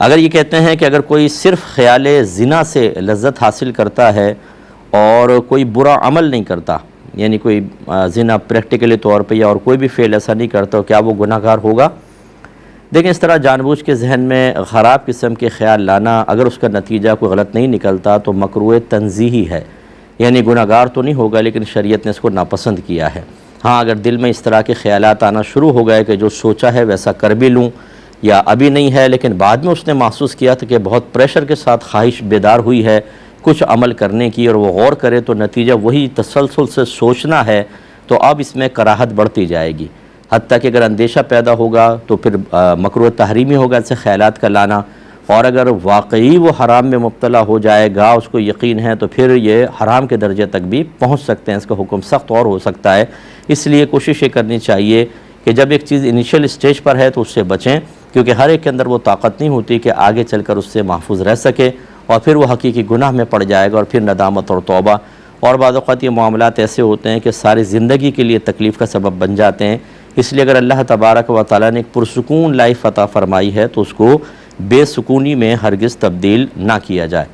अगर ये कहते हैं कि अगर कोई सिर्फ़ ख़याल ज़िना से लज़्ज़त हासिल करता है और कोई बुरा अमल नहीं करता, यानी कोई ज़िना प्रैक्टिकली तौर पे या और कोई भी फ़ेल ऐसा नहीं करता, तो क्या वो गुनाहगार होगा? देखें, इस तरह जानबूझ के जहन में ख़राब किस्म के ख़्याल लाना, अगर उसका नतीजा कोई गलत नहीं निकलता तो मकरूह तंज़ीही है, यानी गुनाहगार तो नहीं होगा, लेकिन शरीयत ने इसको नापसंद किया है। हाँ, अगर दिल में इस तरह के ख़यालात आना शुरू हो गए कि जो सोचा है वैसा कर भी लूँ, या अभी नहीं है लेकिन बाद में उसने महसूस किया था कि बहुत प्रेशर के साथ ख्वाहिश बेदार हुई है कुछ अमल करने की, और वो गौर करे तो नतीजा वही तसलसल से सोचना है, तो अब इसमें कराहत बढ़ती जाएगी। हत्ता कि अगर अंदेशा पैदा होगा तो फिर मकरूह तहरीमी होगा ऐसे ख़यालात का लाना, और अगर वाकई वो हराम में मुब्तला हो जाएगा, उसको यकीन है, तो फिर ये हराम के दर्जे तक भी पहुँच सकते हैं, इसका हुक्म सख्त और हो सकता है। इसलिए कोशिश ये करनी चाहिए कि जब एक चीज़ इनिशियल स्टेज पर है तो उससे बचें, क्योंकि हर एक के अंदर वो ताकत नहीं होती कि आगे चलकर उससे महफूज रह सके, और फिर वो हकीकी गुनाह में पड़ जाएगा और फिर नदामत और तौबा। और बाज़ औक़ात ये मामलात ऐसे होते हैं कि सारी ज़िंदगी के लिए तकलीफ़ का सबब बन जाते हैं। इसलिए अगर अल्लाह तबारक व तआला ने एक पुरसुकून लाइफ अता फ़रमाई है तो उसको बेसुकूनी में हरगिज़ तब्दील ना किया जाए।